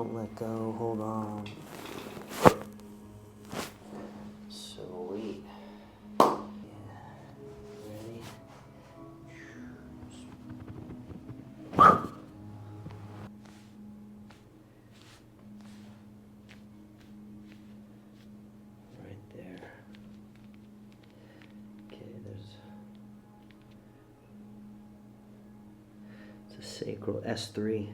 Don't let go. Hold on. Sweet. Yeah. Ready? Right there. Okay, it's a sacral S3.